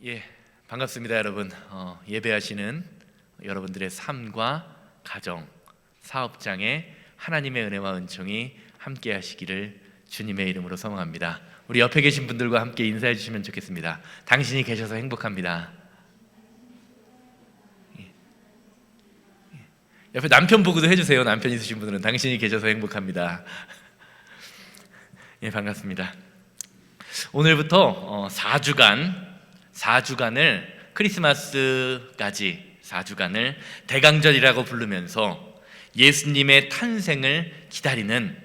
예, 반갑습니다, 여러분. 예배하시는 여러분들의 삶과 가정, 사업장에 하나님의 은혜와 은총이 함께 하시기를 주님의 이름으로 소망합니다. 우리 옆에 계신 분들과 함께 인사해 주시면 좋겠습니다. 당신이 계셔서 행복합니다. 옆에 남편 보고도 해주세요. 남편 있으신 분들은 당신이 계셔서 행복합니다. 예, 반갑습니다. 오늘부터 4주간을 크리스마스까지 4주간을 대강절이라고 부르면서 예수님의 탄생을 기다리는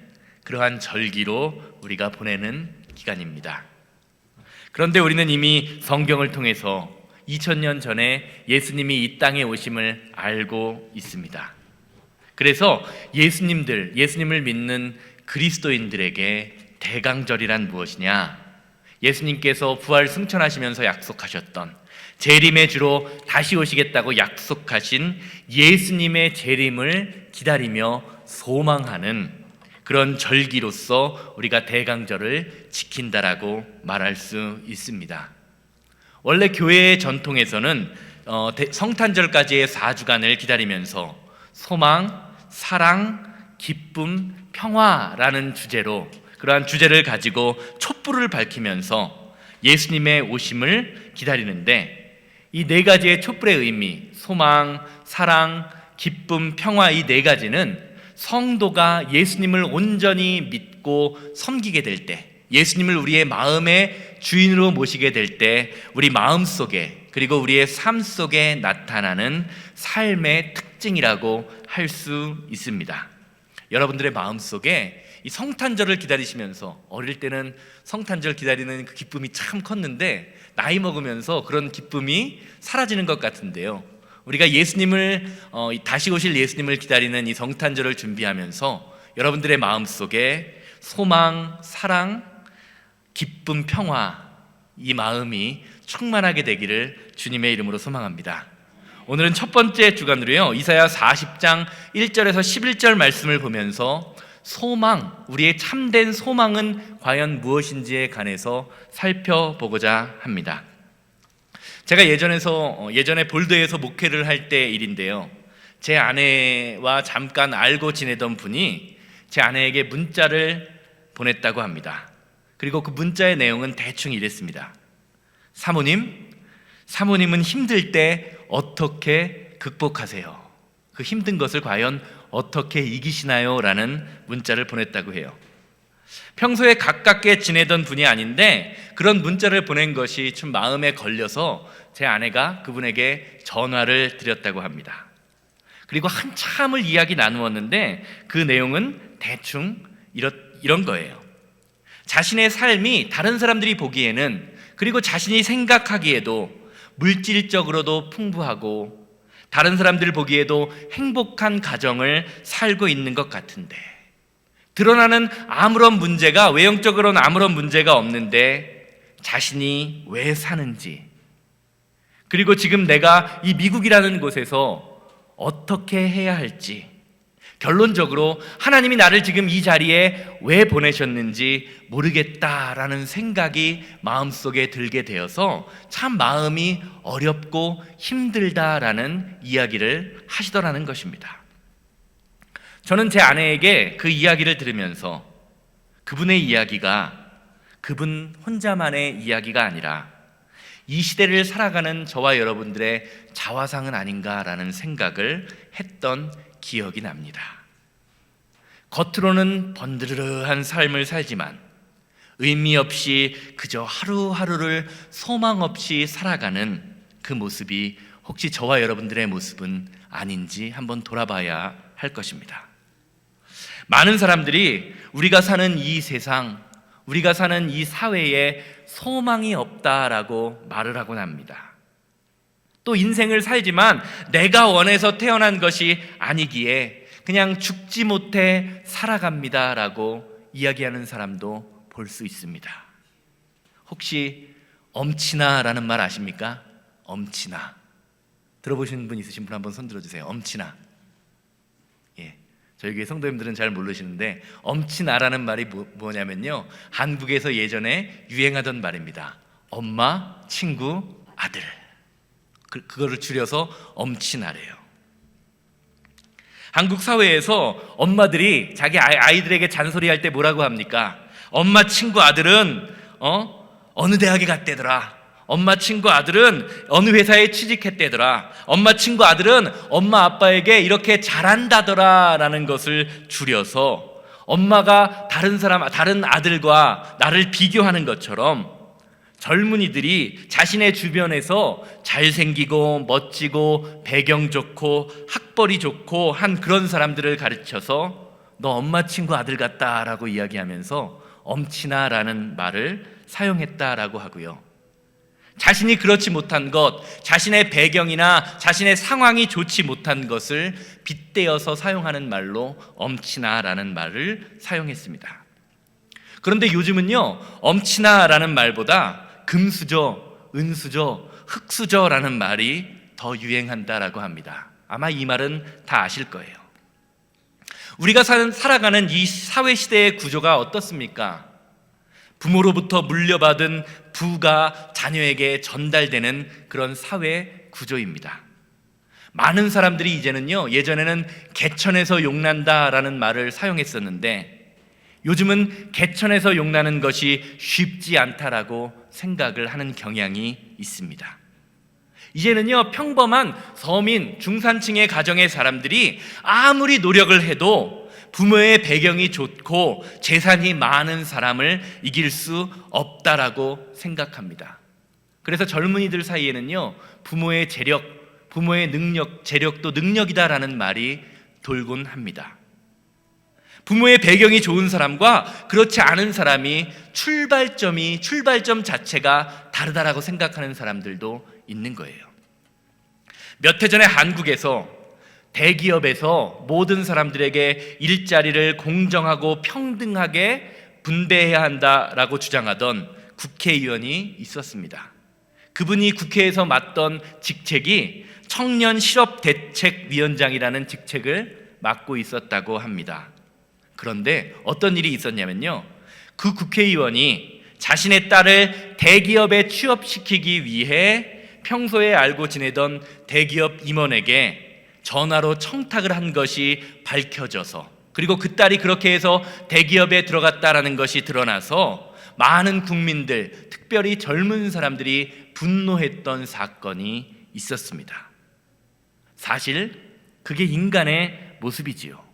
그러한 절기로 우리가 보내는 기간입니다. 그런데 우리는 이미 성경을 통해서 2000년 전에 예수님이 이 땅에 오심을 알고 있습니다. 그래서 예수님을 믿는 그리스도인들에게 대강절이란 무엇이냐? 예수님께서 부활 승천하시면서 약속하셨던 재림의 주로 다시 오시겠다고 약속하신 예수님의 재림을 기다리며 소망하는 그런 절기로서 우리가 대강절을 지킨다라고 말할 수 있습니다. 원래 교회의 전통에서는 성탄절까지의 4주간을 기다리면서 소망, 사랑, 기쁨, 평화라는 주제로 그러한 주제를 가지고 촛불을 밝히면서 예수님의 오심을 기다리는데, 이 네 가지의 촛불의 의미, 소망, 사랑, 기쁨, 평화, 이 네 가지는 성도가 예수님을 온전히 믿고 섬기게 될 때, 예수님을 우리의 마음의 주인으로 모시게 될 때 우리 마음 속에 그리고 우리의 삶 속에 나타나는 삶의 특징이라고 할 수 있습니다. 여러분들의 마음 속에 이 성탄절을 기다리시면서, 어릴 때는 성탄절 기다리는 그 기쁨이 참 컸는데 나이 먹으면서 그런 기쁨이 사라지는 것 같은데요, 우리가 예수님을 다시 오실 예수님을 기다리는 이 성탄절을 준비하면서 여러분들의 마음 속에 소망, 사랑, 기쁨, 평화, 이 마음이 충만하게 되기를 주님의 이름으로 소망합니다. 오늘은 첫 번째 주간으로요, 이사야 40장 1절에서 11절 말씀을 보면서 소망, 우리의 참된 소망은 과연 무엇인지에 관해서 살펴보고자 합니다. 제가 예전에 볼드에서 목회를 할 때 일인데요, 제 아내와 잠깐 알고 지내던 분이 제 아내에게 문자를 보냈다고 합니다. 그리고 그 문자의 내용은 대충 이랬습니다. 사모님은 힘들 때 어떻게 극복하세요? 그 힘든 것을 과연 어떻게 이기시나요? 라는 문자를 보냈다고 해요. 평소에 가깝게 지내던 분이 아닌데 그런 문자를 보낸 것이 좀 마음에 걸려서 제 아내가 그분에게 전화를 드렸다고 합니다. 그리고 한참을 이야기 나누었는데 그 내용은 대충 이런 거예요. 자신의 삶이 다른 사람들이 보기에는, 그리고 자신이 생각하기에도 물질적으로도 풍부하고 다른 사람들 보기에도 행복한 가정을 살고 있는 것 같은데, 드러나는 아무런 문제가, 외형적으로는 아무런 문제가 없는데 자신이 왜 사는지, 그리고 지금 내가 이 미국이라는 곳에서 어떻게 해야 할지, 결론적으로 하나님이 나를 지금 이 자리에 왜 보내셨는지 모르겠다라는 생각이 마음속에 들게 되어서 참 마음이 어렵고 힘들다라는 이야기를 하시더라는 것입니다. 저는 제 아내에게 그 이야기를 들으면서 그분의 이야기가 그분 혼자만의 이야기가 아니라 이 시대를 살아가는 저와 여러분들의 자화상은 아닌가라는 생각을 했던 기억이 납니다. 겉으로는 번드르르한 삶을 살지만 의미 없이 그저 하루하루를 소망 없이 살아가는 그 모습이 혹시 저와 여러분들의 모습은 아닌지 한번 돌아봐야 할 것입니다. 많은 사람들이 우리가 사는 이 세상, 우리가 사는 이 사회에 소망이 없다라고 말을 하곤 합니다. 또 인생을 살지만 내가 원해서 태어난 것이 아니기에 그냥 죽지 못해 살아갑니다라고 이야기하는 사람도 볼 수 있습니다. 혹시 엄친아라는 말 아십니까? 엄친아. 들어보신 분 있으신 분 한번 손 들어주세요. 엄친아. 예, 저희 교회 성도님들은 잘 모르시는데 엄친아라는 말이 뭐냐면요, 한국에서 예전에 유행하던 말입니다. 엄마, 친구, 아들. 그거를 줄여서 엄친아래요. 한국 사회에서 엄마들이 자기 아이들에게 잔소리할 때 뭐라고 합니까? 엄마 친구 아들은 어느 대학에 갔대더라. 엄마 친구 아들은 어느 회사에 취직했대더라. 엄마 친구 아들은 엄마 아빠에게 이렇게 잘한다더라 라는 것을 줄여서 엄마가 다른 아들과 나를 비교하는 것처럼 젊은이들이 자신의 주변에서 잘생기고 멋지고 배경 좋고 학벌이 좋고 한 그런 사람들을 가르쳐서 너 엄마 친구 아들 같다라고 이야기하면서 엄친아라는 말을 사용했다라고 하고요. 자신이 그렇지 못한 것, 자신의 배경이나 자신의 상황이 좋지 못한 것을 빗대어서 사용하는 말로 엄친아라는 말을 사용했습니다. 그런데 요즘은요, 엄친아라는 말보다 금수저, 은수저, 흙수저라는 말이 더 유행한다라고 합니다. 아마 이 말은 다 아실 거예요. 우리가 살아가는 이 사회 시대의 구조가 어떻습니까? 부모로부터 물려받은 부가 자녀에게 전달되는 그런 사회 구조입니다. 많은 사람들이 이제는요, 예전에는 개천에서 용난다라는 말을 사용했었는데 요즘은 개천에서 용나는 것이 쉽지 않다라고 생각을 하는 경향이 있습니다. 이제는요, 평범한 서민, 중산층의 가정의 사람들이 아무리 노력을 해도 부모의 배경이 좋고 재산이 많은 사람을 이길 수 없다라고 생각합니다. 그래서 젊은이들 사이에는요, 부모의 재력, 부모의 능력, 재력도 능력이다라는 말이 돌곤 합니다. 부모의 배경이 좋은 사람과 그렇지 않은 사람이 출발점 자체가 다르다라고 생각하는 사람들도 있는 거예요. 몇 해 전에 한국에서 대기업에서 모든 사람들에게 일자리를 공정하고 평등하게 분배해야 한다라고 주장하던 국회의원이 있었습니다. 그분이 국회에서 맡던 직책이 청년 실업대책위원장이라는 직책을 맡고 있었다고 합니다. 그런데 어떤 일이 있었냐면요, 그 국회의원이 자신의 딸을 대기업에 취업시키기 위해 평소에 알고 지내던 대기업 임원에게 전화로 청탁을 한 것이 밝혀져서, 그리고 그 딸이 그렇게 해서 대기업에 들어갔다라는 것이 드러나서 많은 국민들, 특별히 젊은 사람들이 분노했던 사건이 있었습니다. 사실 그게 인간의 모습이지요.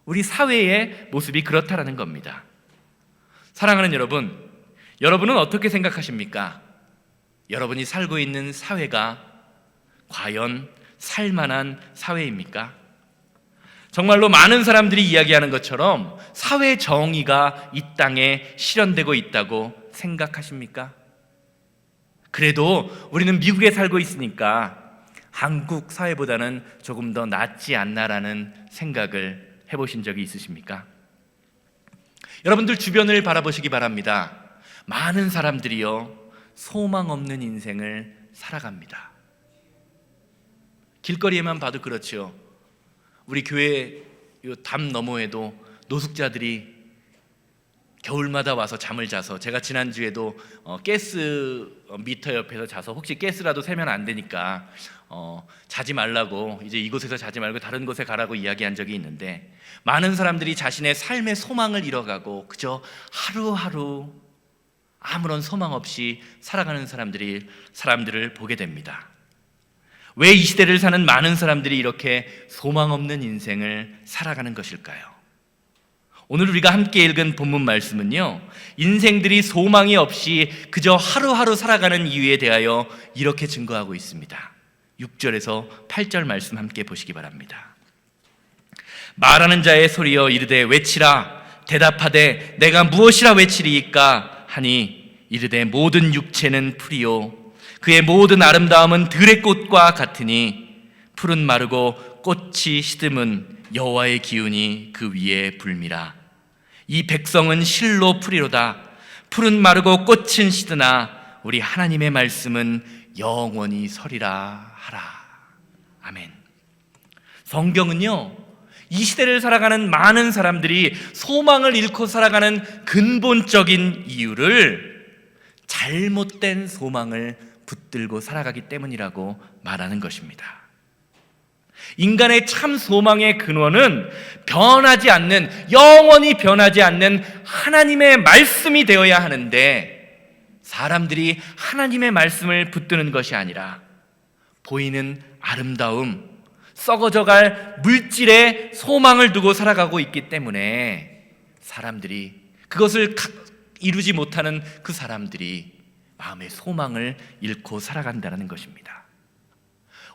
우리 사회의 모습이 그렇다라는 겁니다. 사랑하는 여러분, 여러분은 어떻게 생각하십니까? 여러분이 살고 있는 사회가 과연 살만한 사회입니까? 정말로 많은 사람들이 이야기하는 것처럼 사회 정의가 이 땅에 실현되고 있다고 생각하십니까? 그래도 우리는 미국에 살고 있으니까 한국 사회보다는 조금 더 낫지 않나라는 생각을 해보신 적이 있으십니까? 여러분들 주변을 바라보시기 바랍니다. 많은 사람들이요, 소망 없는 인생을 살아갑니다. 길거리에만 봐도 그렇죠. 우리 교회 담 너머에도 노숙자들이 겨울마다 와서 잠을 자서, 제가 지난주에도 가스 미터 옆에서 자서 혹시 가스라도 새면 안 되니까 자지 말라고, 이제 이곳에서 자지 말고 다른 곳에 가라고 이야기한 적이 있는데, 많은 사람들이 자신의 삶의 소망을 잃어가고 그저 하루하루 아무런 소망 없이 살아가는 사람들을 보게 됩니다. 왜 이 시대를 사는 많은 사람들이 이렇게 소망 없는 인생을 살아가는 것일까요? 오늘 우리가 함께 읽은 본문 말씀은요, 인생들이 소망이 없이 그저 하루하루 살아가는 이유에 대하여 이렇게 증거하고 있습니다. 6절에서 8절 말씀 함께 보시기 바랍니다. 말하는 자의 소리여 이르되 외치라. 대답하되 내가 무엇이라 외치리이까 하니 이르되 모든 육체는 풀이요 그의 모든 아름다움은 들의 꽃과 같으니 풀은 마르고 꽃이 시듬은 여호와의 기운이 그 위에 불미라. 이 백성은 실로 풀이로다. 풀은 마르고 꽃은 시드나 우리 하나님의 말씀은 영원히 서리라 하라. 아멘. 성경은요, 이 시대를 살아가는 많은 사람들이 소망을 잃고 살아가는 근본적인 이유를 잘못된 소망을 붙들고 살아가기 때문이라고 말하는 것입니다. 인간의 참 소망의 근원은 변하지 않는, 영원히 변하지 않는 하나님의 말씀이 되어야 하는데, 사람들이 하나님의 말씀을 붙드는 것이 아니라 보이는 아름다움, 썩어져갈 물질에 소망을 두고 살아가고 있기 때문에 사람들이 그것을 이루지 못하는 그 사람들이 마음의 소망을 잃고 살아간다는 것입니다.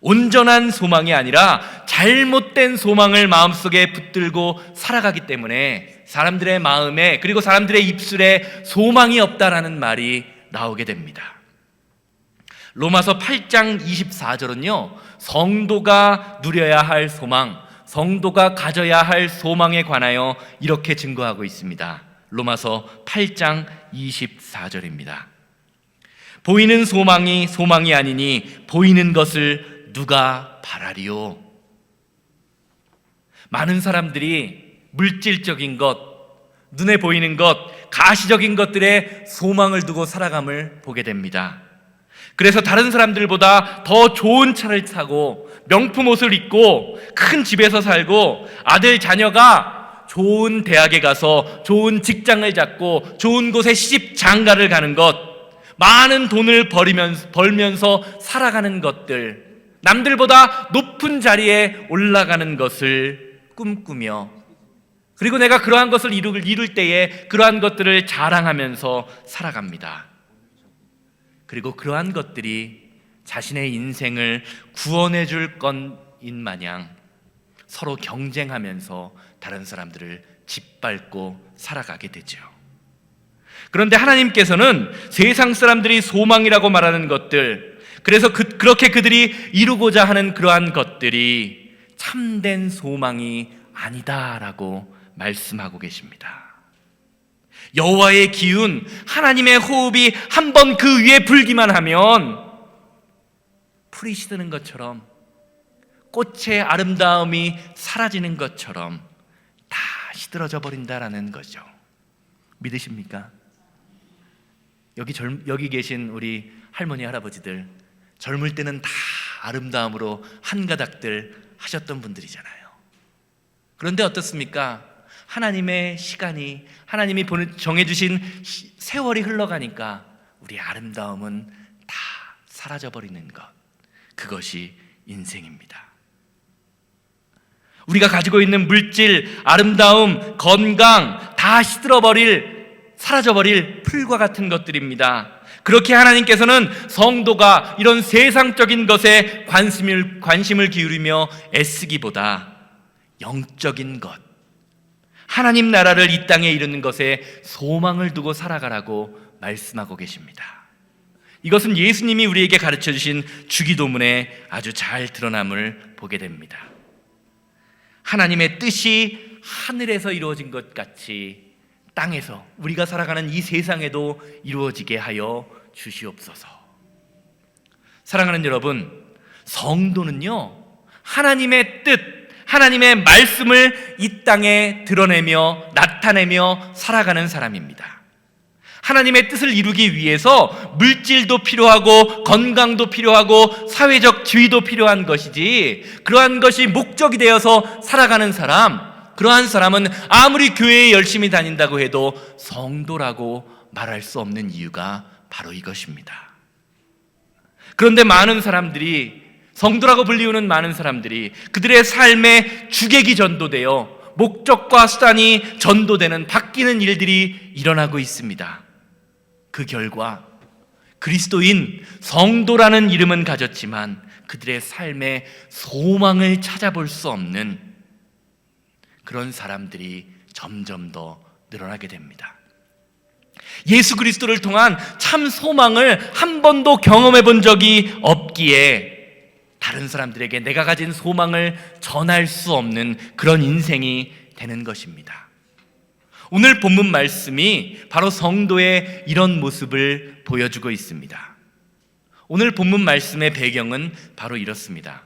온전한 소망이 아니라 잘못된 소망을 마음속에 붙들고 살아가기 때문에 사람들의 마음에, 그리고 사람들의 입술에 소망이 없다라는 말이 나오게 됩니다. 로마서 8장 24절은요, 성도가 누려야 할 소망, 성도가 가져야 할 소망에 관하여 이렇게 증거하고 있습니다. 로마서 8장 24절입니다. 보이는 소망이 소망이 아니니 보이는 것을 누가 바라리요? 많은 사람들이 물질적인 것, 눈에 보이는 것, 가시적인 것들에 소망을 두고 살아감을 보게 됩니다. 그래서 다른 사람들보다 더 좋은 차를 타고 명품 옷을 입고 큰 집에서 살고, 아들 자녀가 좋은 대학에 가서 좋은 직장을 잡고 좋은 곳에 시집 장가를 가는 것, 많은 돈을 벌면서 살아가는 것들, 남들보다 높은 자리에 올라가는 것을 꿈꾸며, 그리고 내가 그러한 것을 이룰 때에 그러한 것들을 자랑하면서 살아갑니다. 그리고 그러한 것들이 자신의 인생을 구원해 줄 것인 마냥 서로 경쟁하면서 다른 사람들을 짓밟고 살아가게 되죠. 그런데 하나님께서는 세상 사람들이 소망이라고 말하는 것들, 그래서 그렇게 그들이 이루고자 하는 그러한 것들이 참된 소망이 아니다라고 말씀하고 계십니다. 여호와의 기운, 하나님의 호흡이 한번 그 위에 불기만 하면 풀이 시드는 것처럼, 꽃의 아름다움이 사라지는 것처럼 다 시들어져 버린다라는 거죠. 믿으십니까? 여기 계신 우리 할머니, 할아버지들, 젊을 때는 다 아름다움으로 한가닥들 하셨던 분들이잖아요. 그런데 어떻습니까? 하나님의 시간이, 하나님이 정해주신 세월이 흘러가니까 우리 아름다움은 다 사라져버리는 것, 그것이 인생입니다. 우리가 가지고 있는 물질, 아름다움, 건강 다 사라져버릴 풀과 같은 것들입니다. 그렇게 하나님께서는 성도가 이런 세상적인 것에 관심을 기울이며 애쓰기보다 영적인 것, 하나님 나라를 이 땅에 이루는 것에 소망을 두고 살아가라고 말씀하고 계십니다. 이것은 예수님이 우리에게 가르쳐 주신 주기도문에 아주 잘 드러남을 보게 됩니다. 하나님의 뜻이 하늘에서 이루어진 것 같이 땅에서, 우리가 살아가는 이 세상에도 이루어지게 하여 주시옵소서. 사랑하는 여러분, 성도는요, 하나님의 뜻, 하나님의 말씀을 이 땅에 드러내며 나타내며 살아가는 사람입니다. 하나님의 뜻을 이루기 위해서 물질도 필요하고 건강도 필요하고 사회적 지위도 필요한 것이지, 그러한 것이 목적이 되어서 살아가는 사람, 그러한 사람은 아무리 교회에 열심히 다닌다고 해도 성도라고 말할 수 없는 이유가 바로 이것입니다. 그런데 많은 사람들이, 성도라고 불리우는 많은 사람들이 그들의 삶에 주객이 전도되어 목적과 수단이 전도되는, 바뀌는 일들이 일어나고 있습니다. 그 결과 그리스도인, 성도라는 이름은 가졌지만 그들의 삶에 소망을 찾아볼 수 없는 그런 사람들이 점점 더 늘어나게 됩니다. 예수 그리스도를 통한 참 소망을 한 번도 경험해 본 적이 없기에 다른 사람들에게 내가 가진 소망을 전할 수 없는 그런 인생이 되는 것입니다. 오늘 본문 말씀이 바로 성도의 이런 모습을 보여주고 있습니다. 오늘 본문 말씀의 배경은 바로 이렇습니다.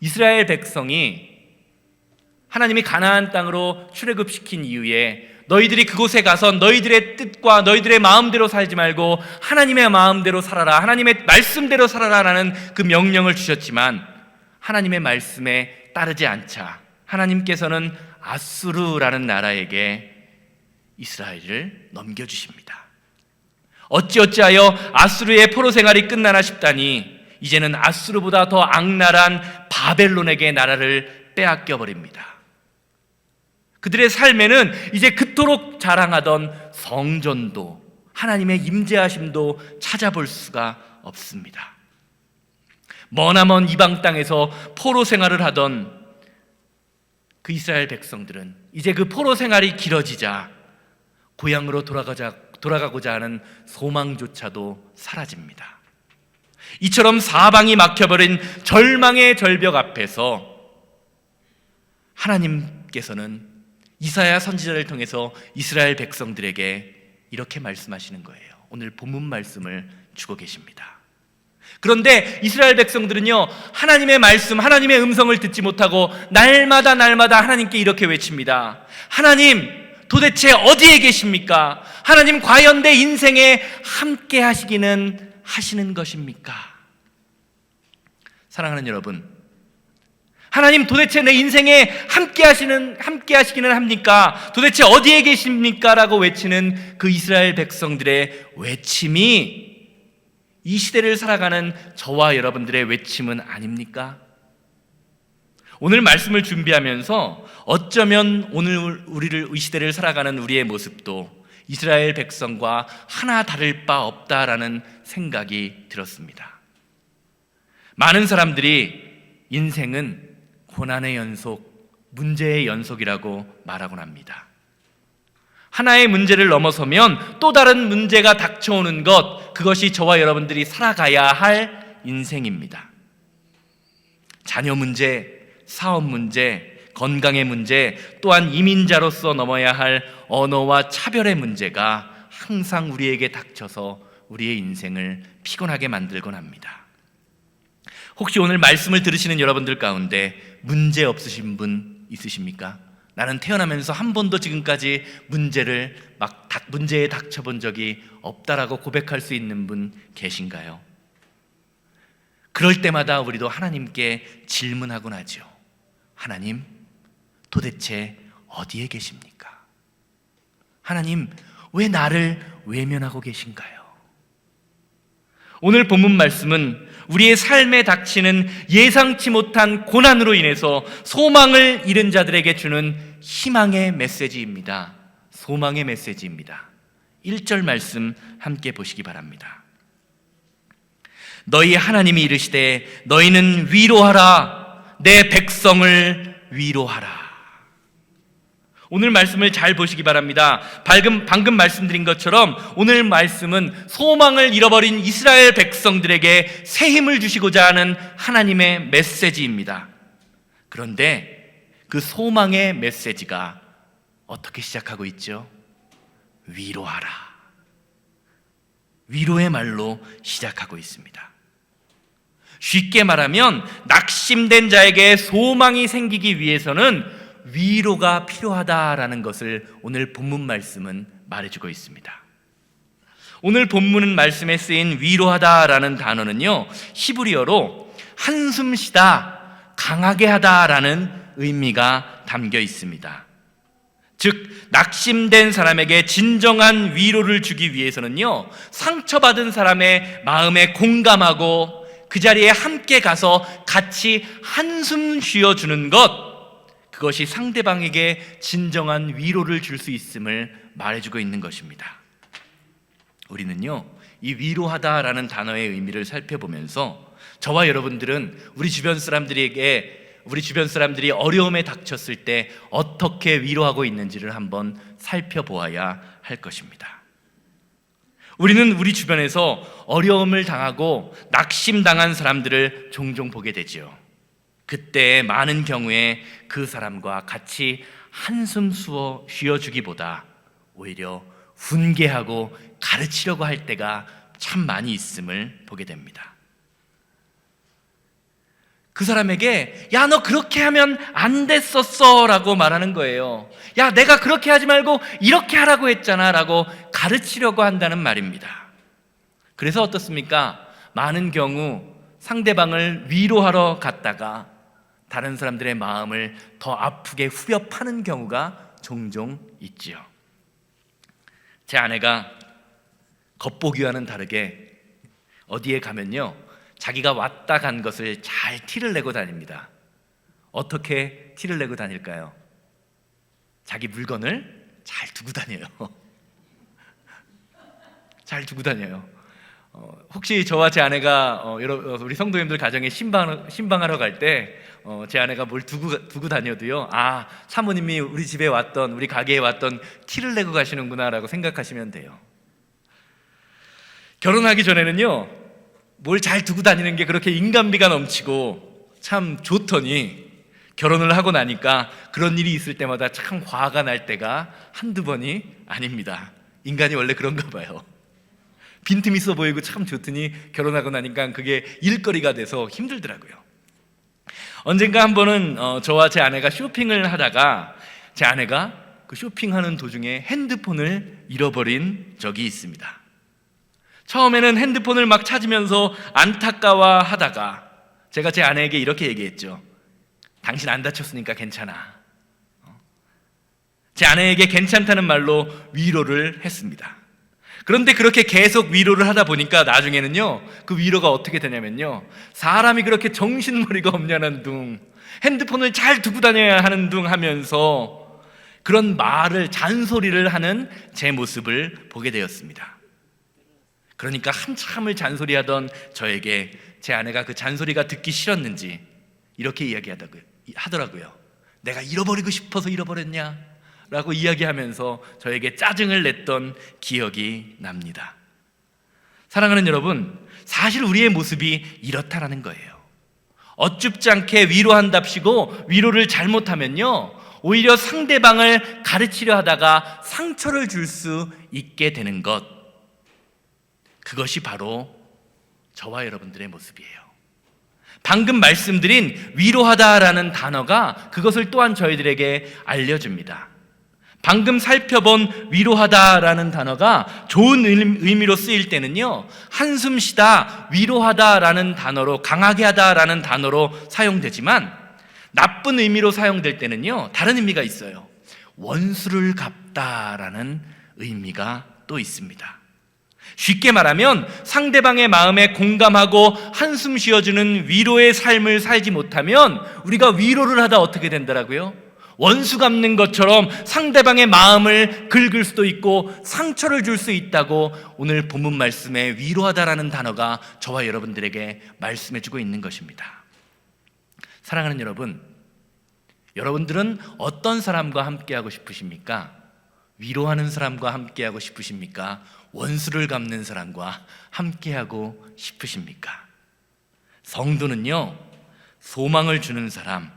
이스라엘 백성이 하나님이 가나안 땅으로 출애굽시킨 이후에 너희들이 그곳에 가서 너희들의 뜻과 너희들의 마음대로 살지 말고 하나님의 마음대로 살아라, 하나님의 말씀대로 살아라라는 그 명령을 주셨지만 하나님의 말씀에 따르지 않자 하나님께서는 아수르라는 나라에게 이스라엘을 넘겨주십니다. 어찌어찌하여 아수르의 포로 생활이 끝나나 싶다니 이제는 아수르보다 더 악랄한 바벨론에게 나라를 빼앗겨 버립니다. 그들의 삶에는 이제 그토록 자랑하던 성전도 하나님의 임재하심도 찾아볼 수가 없습니다. 머나먼 이방 땅에서 포로 생활을 하던 그 이스라엘 백성들은 이제 그 포로 생활이 길어지자 고향으로 돌아가고자 하는 소망조차도 사라집니다. 이처럼 사방이 막혀버린 절망의 절벽 앞에서 하나님께서는 이사야 선지자를 통해서 이스라엘 백성들에게 이렇게 말씀하시는 거예요. 오늘 본문 말씀을 주고 계십니다. 그런데 이스라엘 백성들은요, 하나님의 말씀, 하나님의 음성을 듣지 못하고 날마다 하나님께 이렇게 외칩니다. 하나님, 도대체 어디에 계십니까? 하나님, 과연 내 인생에 함께 하시는 것입니까? 사랑하는 여러분, 하나님 도대체 내 인생에 함께 하시기는 합니까? 도대체 어디에 계십니까? 라고 외치는 그 이스라엘 백성들의 외침이 이 시대를 살아가는 저와 여러분들의 외침은 아닙니까? 오늘 말씀을 준비하면서 어쩌면 오늘 이 시대를 살아가는 우리의 모습도 이스라엘 백성과 하나 다를 바 없다라는 생각이 들었습니다. 많은 사람들이 인생은 고난의 연속, 문제의 연속이라고 말하곤 합니다. 하나의 문제를 넘어서면 또 다른 문제가 닥쳐오는 것, 그것이 저와 여러분들이 살아가야 할 인생입니다. 자녀 문제, 사업 문제, 건강의 문제, 또한 이민자로서 넘어야 할 언어와 차별의 문제가 항상 우리에게 닥쳐서 우리의 인생을 피곤하게 만들곤 합니다. 혹시 오늘 말씀을 들으시는 여러분들 가운데 문제 없으신 분 있으십니까? 나는 태어나면서 한 번도 지금까지 문제에 닥쳐본 적이 없다라고 고백할 수 있는 분 계신가요? 그럴 때마다 우리도 하나님께 질문하곤 하죠. 하나님, 도대체 어디에 계십니까? 하나님, 왜 나를 외면하고 계신가요? 오늘 본문 말씀은 우리의 삶에 닥치는 예상치 못한 고난으로 인해서 소망을 잃은 자들에게 주는 희망의 메시지입니다. 소망의 메시지입니다. 1절 말씀 함께 보시기 바랍니다. 너희 하나님이 이르시되 너희는 위로하라, 내 백성을 위로하라. 오늘 말씀을 잘 보시기 바랍니다. 방금 말씀드린 것처럼 오늘 말씀은 소망을 잃어버린 이스라엘 백성들에게 새 힘을 주시고자 하는 하나님의 메시지입니다. 그런데 그 소망의 메시지가 어떻게 시작하고 있죠? 위로하라. 위로의 말로 시작하고 있습니다. 쉽게 말하면 낙심된 자에게 소망이 생기기 위해서는 위로가 필요하다라는 것을 오늘 본문 말씀은 말해주고 있습니다. 오늘 본문 말씀에 쓰인 위로하다라는 단어는요, 히브리어로 한숨 쉬다, 강하게 하다라는 의미가 담겨 있습니다. 즉 낙심된 사람에게 진정한 위로를 주기 위해서는요, 상처받은 사람의 마음에 공감하고 그 자리에 함께 가서 같이 한숨 쉬어주는 것, 그것이 상대방에게 진정한 위로를 줄 수 있음을 말해주고 있는 것입니다. 우리는요, 이 위로하다라는 단어의 의미를 살펴보면서 저와 여러분들은 우리 주변 사람들이 어려움에 닥쳤을 때 어떻게 위로하고 있는지를 한번 살펴보아야 할 것입니다. 우리는 우리 주변에서 어려움을 당하고 낙심당한 사람들을 종종 보게 되지요. 그때 많은 경우에 그 사람과 같이 한숨 쉬어주기보다 오히려 훈계하고 가르치려고 할 때가 참 많이 있음을 보게 됩니다. 그 사람에게 야, 너 그렇게 하면 안 됐었어 라고 말하는 거예요. 야, 내가 그렇게 하지 말고 이렇게 하라고 했잖아 라고 가르치려고 한다는 말입니다. 그래서 어떻습니까? 많은 경우 상대방을 위로하러 갔다가 다른 사람들의 마음을 더 아프게 후벼 파는 경우가 종종 있지요. 제 아내가 겉보기와는 다르게 어디에 가면요, 자기가 왔다 간 것을 잘 티를 내고 다닙니다. 어떻게 티를 내고 다닐까요? 자기 물건을 잘 두고 다녀요. 잘 두고 다녀요. 혹시 저와 제 아내가 우리 성도님들 가정에 신방하러 갈 때 제 아내가 뭘 두고 다녀도요, 아, 사모님이 우리 집에 왔던, 우리 가게에 왔던 티를 내고 가시는구나 라고 생각하시면 돼요. 결혼하기 전에는요, 뭘 잘 두고 다니는 게 그렇게 인간미가 넘치고 참 좋더니 결혼을 하고 나니까 그런 일이 있을 때마다 참 화가 날 때가 한두 번이 아닙니다. 인간이 원래 그런가 봐요. 빈틈 있어 보이고 참 좋더니 결혼하고 나니까 그게 일거리가 돼서 힘들더라고요. 언젠가 한 번은 저와 제 아내가 쇼핑을 하다가 제 아내가 그 쇼핑하는 도중에 핸드폰을 잃어버린 적이 있습니다. 처음에는 핸드폰을 막 찾으면서 안타까워하다가 제가 제 아내에게 이렇게 얘기했죠. 당신 안 다쳤으니까 괜찮아. 제 아내에게 괜찮다는 말로 위로를 했습니다. 그런데 그렇게 계속 위로를 하다 보니까 나중에는요, 그 위로가 어떻게 되냐면요, 사람이 그렇게 정신머리가 없냐는 둥, 핸드폰을 잘 두고 다녀야 하는 둥 하면서 그런 말을, 잔소리를 하는 제 모습을 보게 되었습니다. 그러니까 한참을 잔소리하던 저에게 제 아내가 그 잔소리가 듣기 싫었는지 이렇게 이야기하더라고요. 내가 잃어버리고 싶어서 잃어버렸냐? 라고 이야기하면서 저에게 짜증을 냈던 기억이 납니다. 사랑하는 여러분, 사실 우리의 모습이 이렇다라는 거예요. 어줍지 않게 위로한답시고 위로를 잘못하면요, 오히려 상대방을 가르치려 하다가 상처를 줄 수 있게 되는 것, 그것이 바로 저와 여러분들의 모습이에요. 방금 말씀드린 위로하다라는 단어가 그것을 또한 저희들에게 알려줍니다. 방금 살펴본 위로하다라는 단어가 좋은 의미로 쓰일 때는요, 한숨 쉬다, 위로하다라는 단어로, 강하게 하다라는 단어로 사용되지만 나쁜 의미로 사용될 때는요, 다른 의미가 있어요. 원수를 갚다라는 의미가 또 있습니다. 쉽게 말하면 상대방의 마음에 공감하고 한숨 쉬어주는 위로의 삶을 살지 못하면 우리가 위로를 하다 어떻게 된다라고요? 원수 갚는 것처럼 상대방의 마음을 긁을 수도 있고 상처를 줄 수 있다고 오늘 본문 말씀에 위로하다라는 단어가 저와 여러분들에게 말씀해주고 있는 것입니다. 사랑하는 여러분, 여러분들은 어떤 사람과 함께하고 싶으십니까? 위로하는 사람과 함께하고 싶으십니까? 원수를 갚는 사람과 함께하고 싶으십니까? 성도는요, 소망을 주는 사람,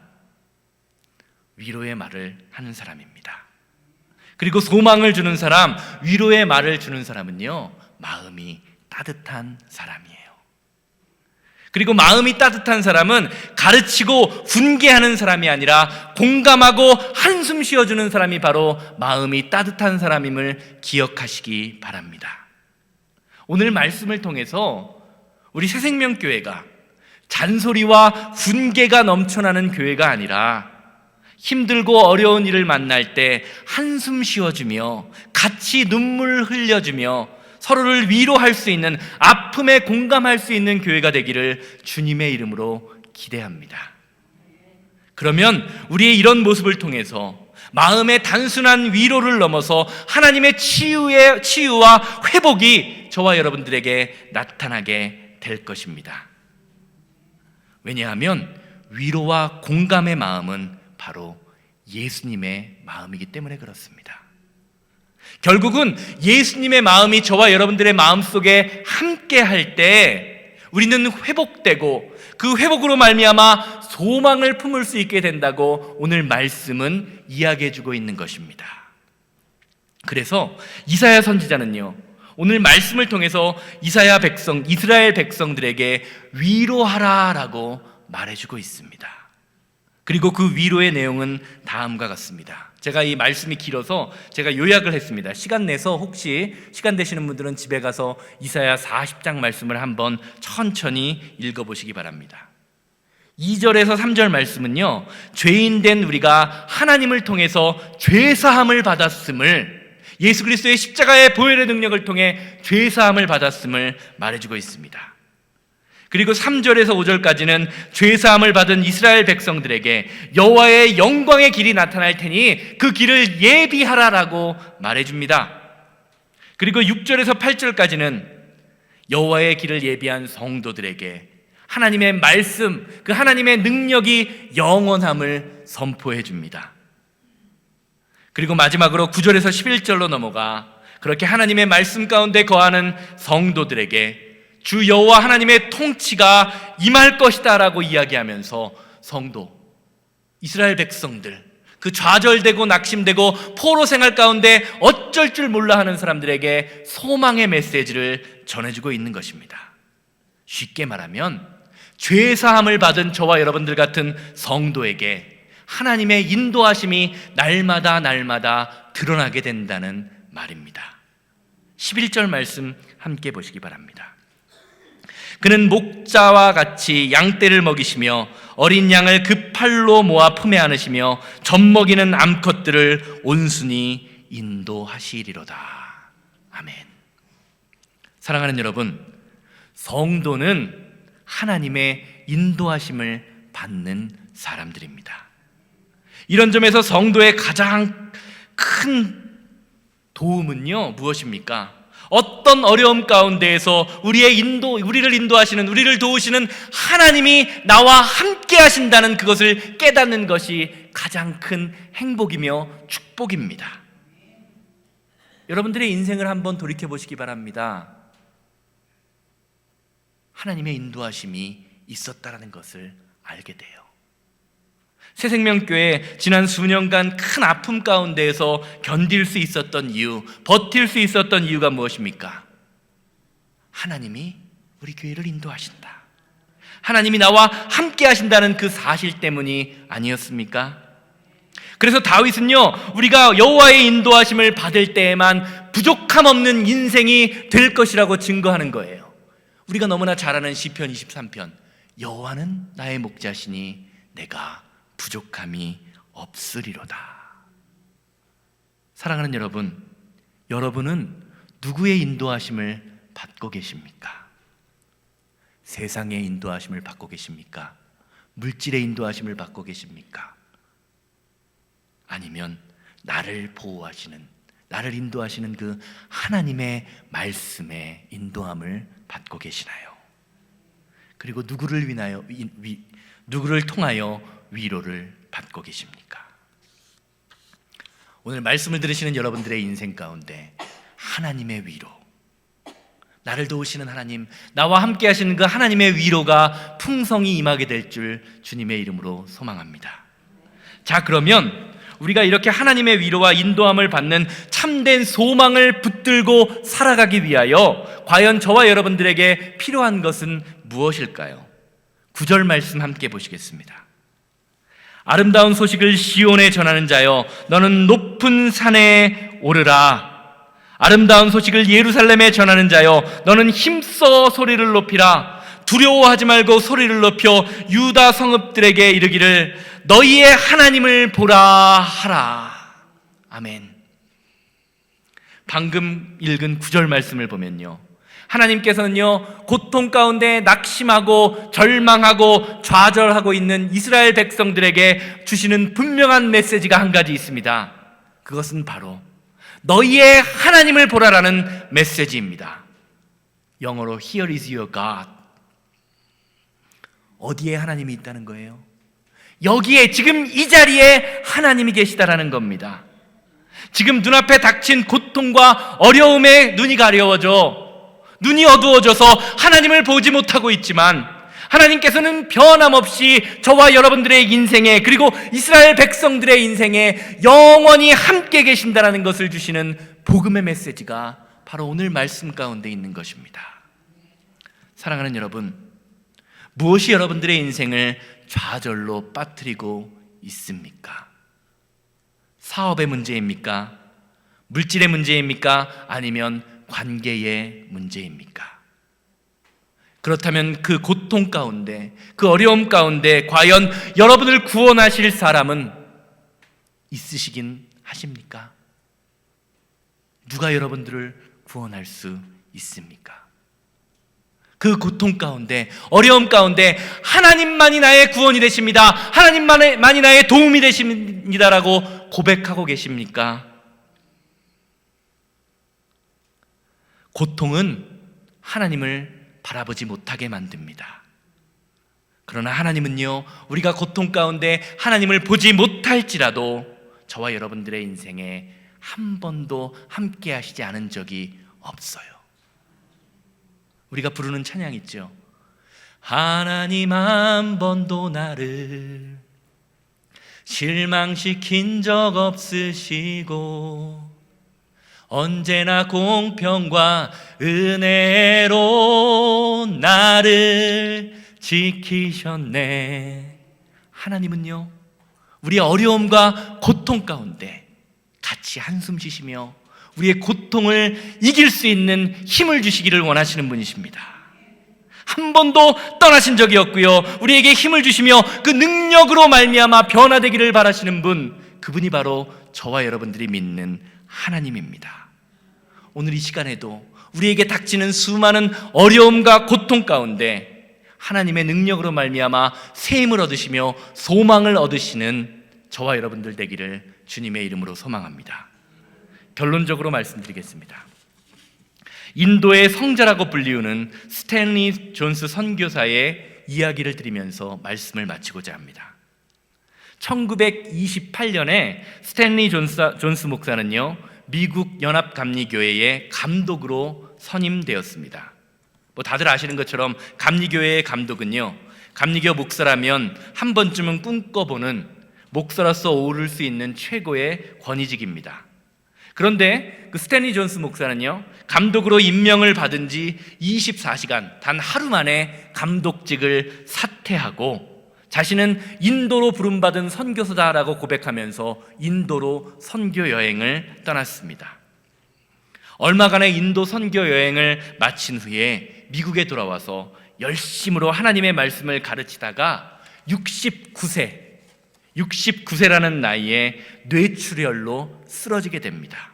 위로의 말을 하는 사람입니다. 그리고 소망을 주는 사람, 위로의 말을 주는 사람은요, 마음이 따뜻한 사람이에요. 그리고 마음이 따뜻한 사람은 가르치고 훈계하는 사람이 아니라 공감하고 한숨 쉬어주는 사람이 바로 마음이 따뜻한 사람임을 기억하시기 바랍니다. 오늘 말씀을 통해서 우리 새생명교회가 잔소리와 훈계가 넘쳐나는 교회가 아니라 힘들고 어려운 일을 만날 때 한숨 쉬어주며 같이 눈물 흘려주며 서로를 위로할 수 있는, 아픔에 공감할 수 있는 교회가 되기를 주님의 이름으로 기대합니다. 그러면 우리의 이런 모습을 통해서 마음의 단순한 위로를 넘어서 하나님의 치유와 회복이 저와 여러분들에게 나타나게 될 것입니다. 왜냐하면 위로와 공감의 마음은 바로 예수님의 마음이기 때문에 그렇습니다. 결국은 예수님의 마음이 저와 여러분들의 마음속에 함께 할 때 우리는 회복되고 그 회복으로 말미암아 소망을 품을 수 있게 된다고 오늘 말씀은 이야기해 주고 있는 것입니다. 그래서 이사야 선지자는요, 오늘 말씀을 통해서 이스라엘 백성들에게 위로하라라고 말해주고 있습니다. 그리고 그 위로의 내용은 다음과 같습니다. 제가 이 말씀이 길어서 제가 요약을 했습니다. 시간 내서 혹시 시간 되시는 분들은 집에 가서 이사야 40장 말씀을 한번 천천히 읽어보시기 바랍니다. 2절에서 3절 말씀은요, 죄인된 우리가 하나님을 통해서 죄사함을 받았음을, 예수 그리스도의 십자가의 보혈의 능력을 통해 죄사함을 받았음을 말해주고 있습니다. 그리고 3절에서 5절까지는 죄사함을 받은 이스라엘 백성들에게 여호와의 영광의 길이 나타날 테니 그 길을 예비하라라고 말해줍니다. 그리고 6절에서 8절까지는 여호와의 길을 예비한 성도들에게 하나님의 말씀, 그 하나님의 능력이 영원함을 선포해 줍니다. 그리고 마지막으로 9절에서 11절로 넘어가 그렇게 하나님의 말씀 가운데 거하는 성도들에게 주 여호와 하나님의 통치가 임할 것이다 라고 이야기하면서 성도, 이스라엘 백성들, 그 좌절되고 낙심되고 포로 생활 가운데 어쩔 줄 몰라 하는 사람들에게 소망의 메시지를 전해주고 있는 것입니다. 쉽게 말하면 죄사함을 받은 저와 여러분들 같은 성도에게 하나님의 인도하심이 날마다 드러나게 된다는 말입니다. 11절 말씀 함께 보시기 바랍니다. 그는 목자와 같이 양떼를 먹이시며 어린 양을 그 팔로 모아 품에 안으시며 젖먹이는 암컷들을 온순히 인도하시리로다. 아멘. 사랑하는 여러분, 성도는 하나님의 인도하심을 받는 사람들입니다. 이런 점에서 성도의 가장 큰 도움은요, 무엇입니까? 어떤 어려움 가운데에서 우리를 인도하시는, 우리를 도우시는 하나님이 나와 함께 하신다는 그것을 깨닫는 것이 가장 큰 행복이며 축복입니다. 여러분들의 인생을 한번 돌이켜 보시기 바랍니다. 하나님의 인도하심이 있었다라는 것을 알게 돼요. 새생명교회 지난 수년간 큰 아픔 가운데에서 견딜 수 있었던 이유, 버틸 수 있었던 이유가 무엇입니까? 하나님이 우리 교회를 인도하신다, 하나님이 나와 함께 하신다는 그 사실 때문이 아니었습니까? 그래서 다윗은요, 우리가 여호와의 인도하심을 받을 때에만 부족함 없는 인생이 될 것이라고 증거하는 거예요. 우리가 너무나 잘 아는 시편 23편, 여호와는 나의 목자시니 내가 부족함이 없으리로다. 사랑하는 여러분, 여러분은 누구의 인도하심을 받고 계십니까? 세상의 인도하심을 받고 계십니까? 물질의 인도하심을 받고 계십니까? 아니면 나를 보호하시는, 나를 인도하시는 그 하나님의 말씀의 인도함을 받고 계시나요? 그리고 누구를 통하여 위로를 받고 계십니까? 오늘 말씀을 들으시는 여러분들의 인생 가운데 하나님의 위로, 나를 도우시는 하나님, 나와 함께 하시는 그 하나님의 위로가 풍성히 임하게 될 줄 주님의 이름으로 소망합니다. 자, 그러면 우리가 이렇게 하나님의 위로와 인도함을 받는 참된 소망을 붙들고 살아가기 위하여 과연 저와 여러분들에게 필요한 것은 무엇일까요? 9절 말씀 함께 보시겠습니다. 아름다운 소식을 시온에 전하는 자여, 너는 높은 산에 오르라. 아름다운 소식을 예루살렘에 전하는 자여, 너는 힘써 소리를 높이라. 두려워하지 말고 소리를 높여 유다 성읍들에게 이르기를 너희의 하나님을 보라 하라. 아멘. 방금 읽은 9절 말씀을 보면요, 하나님께서는요, 고통 가운데 낙심하고 절망하고 좌절하고 있는 이스라엘 백성들에게 주시는 분명한 메시지가 한 가지 있습니다. 그것은 바로 너희의 하나님을 보라라는 메시지입니다. 영어로 Here is your God. 어디에 하나님이 있다는 거예요? 여기에, 지금 이 자리에 하나님이 계시다라는 겁니다. 지금 눈앞에 닥친 고통과 어려움에 눈이 어두워져서 하나님을 보지 못하고 있지만 하나님께서는 변함없이 저와 여러분들의 인생에, 그리고 이스라엘 백성들의 인생에 영원히 함께 계신다라는 것을 주시는 복음의 메시지가 바로 오늘 말씀 가운데 있는 것입니다. 사랑하는 여러분, 무엇이 여러분들의 인생을 좌절로 빠뜨리고 있습니까? 사업의 문제입니까? 물질의 문제입니까? 아니면 관계의 문제입니까? 그렇다면 그 고통 가운데, 그 어려움 가운데 과연 여러분을 구원하실 사람은 있으시긴 하십니까? 누가 여러분들을 구원할 수 있습니까? 그 고통 가운데, 어려움 가운데 하나님만이 나의 구원이 되십니다, 하나님만이 나의 도움이 되십니다라고 고백하고 계십니까? 고통은 하나님을 바라보지 못하게 만듭니다. 그러나 하나님은요, 우리가 고통 가운데 하나님을 보지 못할지라도 저와 여러분들의 인생에 한 번도 함께 하시지 않은 적이 없어요. 우리가 부르는 찬양 있죠. 하나님 한 번도 나를 실망시킨 적 없으시고 언제나 공평과 은혜로 나를 지키셨네. 하나님은요, 우리의 어려움과 고통 가운데 같이 한숨 쉬시며 우리의 고통을 이길 수 있는 힘을 주시기를 원하시는 분이십니다. 한 번도 떠나신 적이 없고요, 우리에게 힘을 주시며 그 능력으로 말미암아 변화되기를 바라시는 분, 그분이 바로 저와 여러분들이 믿는 하나님입니다. 오늘 이 시간에도 우리에게 닥치는 수많은 어려움과 고통 가운데 하나님의 능력으로 말미암아 새 힘을 얻으시며 소망을 얻으시는 저와 여러분들 되기를 주님의 이름으로 소망합니다. 결론적으로 말씀드리겠습니다. 인도의 성자라고 불리우는 스탠리 존스 선교사의 이야기를 드리면서 말씀을 마치고자 합니다. 1928년에 스탠리 존스 목사는요, 미국 연합감리교회의 감독으로 선임되었습니다. 다들 아시는 것처럼 감리교회의 감독은요, 감리교 목사라면 한 번쯤은 꿈꿔보는, 목사로서 오를 수 있는 최고의 권위직입니다. 그런데 그 스탠리 존스 목사는요, 감독으로 임명을 받은 지 24시간, 단 하루 만에 감독직을 사퇴하고 자신은 인도로 부름받은 선교사다라고 고백하면서 인도로 선교 여행을 떠났습니다. 얼마간의 인도 선교 여행을 마친 후에 미국에 돌아와서 열심으로 하나님의 말씀을 가르치다가 69세라는 나이에 뇌출혈로 쓰러지게 됩니다.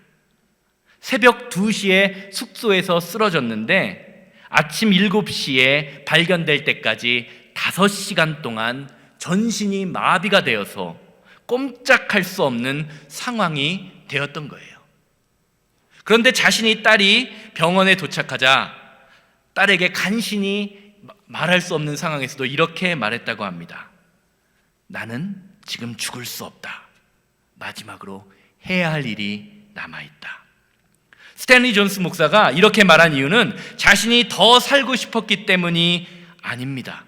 새벽 2시에 숙소에서 쓰러졌는데 아침 7시에 발견될 때까지 5시간 동안 전신이 마비가 되어서 꼼짝할 수 없는 상황이 되었던 거예요. 그런데 자신이 딸이 병원에 도착하자 딸에게 간신히 말할 수 없는 상황에서도 이렇게 말했다고 합니다. 나는 지금 죽을 수 없다. 마지막으로 해야 할 일이 남아있다. 스탠리 존스 목사가 이렇게 말한 이유는 자신이 더 살고 싶었기 때문이 아닙니다.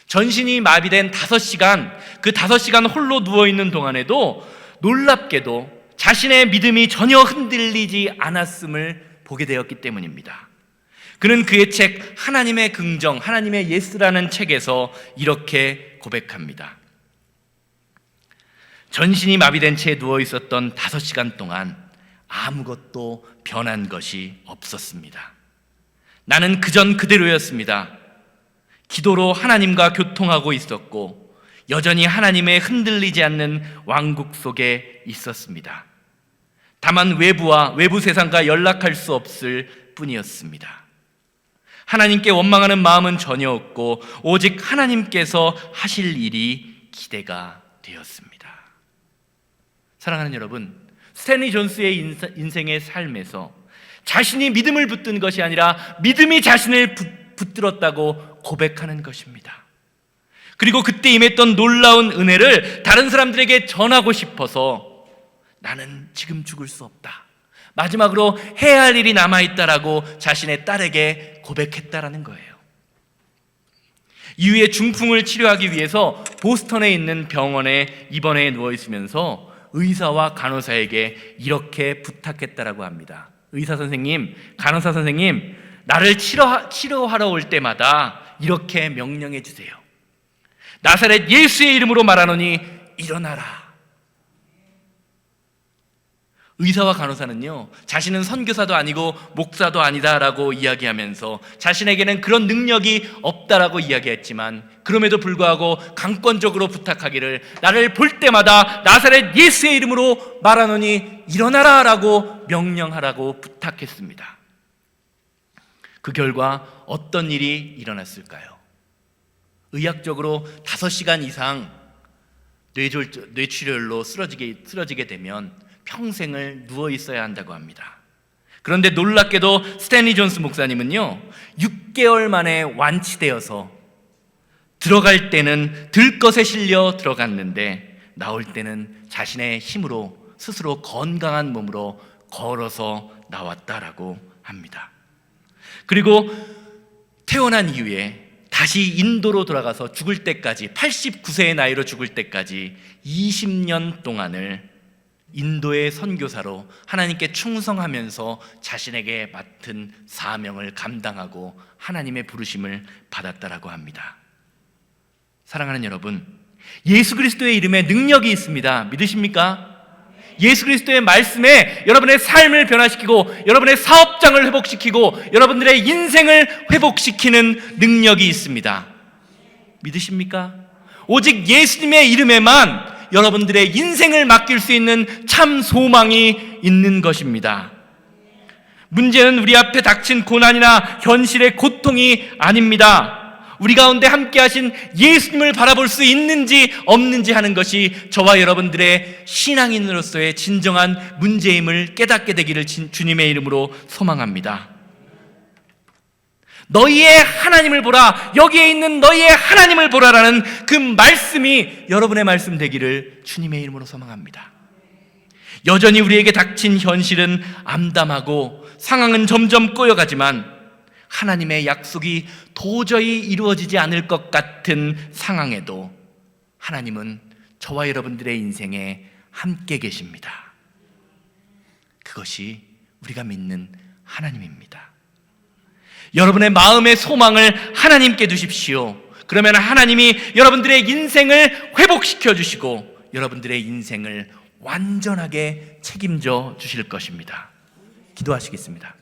전신이 마비된 5시간, 그 5시간 홀로 누워있는 동안에도 놀랍게도 자신의 믿음이 전혀 흔들리지 않았음을 보게 되었기 때문입니다. 그는 그의 책 하나님의 긍정, 하나님의 예스라는 책에서 이렇게 고백합니다. 전신이 마비된 채 누워있었던 5시간 동안 아무것도 변한 것이 없었습니다. 나는 그전 그대로였습니다. 기도로 하나님과 교통하고 있었고 여전히 하나님의 흔들리지 않는 왕국 속에 있었습니다. 다만 외부 세상과 연락할 수 없을 뿐이었습니다. 하나님께 원망하는 마음은 전혀 없고 오직 하나님께서 하실 일이 기대가 되었습니다. 사랑하는 여러분, 스탠리 존스의 인생의 삶에서 자신이 믿음을 붙든 것이 아니라 믿음이 자신을 붙들었다고 고백하는 것입니다. 그리고 그때 임했던 놀라운 은혜를 다른 사람들에게 전하고 싶어서 나는 지금 죽을 수 없다, 마지막으로 해야 할 일이 남아있다라고 자신의 딸에게 고백했다라는 거예요. 이후에 중풍을 치료하기 위해서 보스턴에 있는 병원에 입원해 누워있으면서 의사와 간호사에게 이렇게 부탁했다라고 합니다. 의사 선생님, 간호사 선생님, 나를 치료하러 올 때마다 이렇게 명령해 주세요. 나사렛 예수의 이름으로 말하노니 일어나라. 의사와 간호사는요, 자신은 선교사도 아니고 목사도 아니다라고 이야기하면서 자신에게는 그런 능력이 없다라고 이야기했지만, 그럼에도 불구하고 강권적으로 부탁하기를, 나를 볼 때마다 나사렛 예수의 이름으로 말하노니 일어나라 라고 명령하라고 부탁했습니다. 그 결과 어떤 일이 일어났을까요? 의학적으로 5시간 이상 뇌출혈로 쓰러지게 되면 평생을 누워 있어야 한다고 합니다. 그런데 놀랍게도 스탠리 존스 목사님은요, 6개월 만에 완치되어서 들어갈 때는 들것에 실려 들어갔는데 나올 때는 자신의 힘으로 스스로 건강한 몸으로 걸어서 나왔다라고 합니다. 그리고 태어난 이후에 다시 인도로 돌아가서 죽을 때까지, 89세의 나이로 죽을 때까지 20년 동안을 인도의 선교사로 하나님께 충성하면서 자신에게 맡은 사명을 감당하고 하나님의 부르심을 받았다라고 합니다. 사랑하는 여러분, 예수 그리스도의 이름에 능력이 있습니다. 믿으십니까? 예수 그리스도의 말씀에 여러분의 삶을 변화시키고 여러분의 사업장을 회복시키고 여러분들의 인생을 회복시키는 능력이 있습니다. 믿으십니까? 오직 예수님의 이름에만 여러분들의 인생을 맡길 수 있는 참 소망이 있는 것입니다. 문제는 우리 앞에 닥친 고난이나 현실의 고통이 아닙니다. 우리 가운데 함께 하신 예수님을 바라볼 수 있는지 없는지 하는 것이 저와 여러분들의 신앙인으로서의 진정한 문제임을 깨닫게 되기를 주님의 이름으로 소망합니다. 너희의 하나님을 보라, 여기에 있는 너희의 하나님을 보라라는 그 말씀이 여러분의 말씀 되기를 주님의 이름으로 소망합니다. 여전히 우리에게 닥친 현실은 암담하고 상황은 점점 꼬여가지만 하나님의 약속이 도저히 이루어지지 않을 것 같은 상황에도 하나님은 저와 여러분들의 인생에 함께 계십니다. 그것이 우리가 믿는 하나님입니다. 여러분의 마음의 소망을 하나님께 두십시오. 그러면 하나님이 여러분들의 인생을 회복시켜 주시고 여러분들의 인생을 완전하게 책임져 주실 것입니다. 기도하시겠습니다.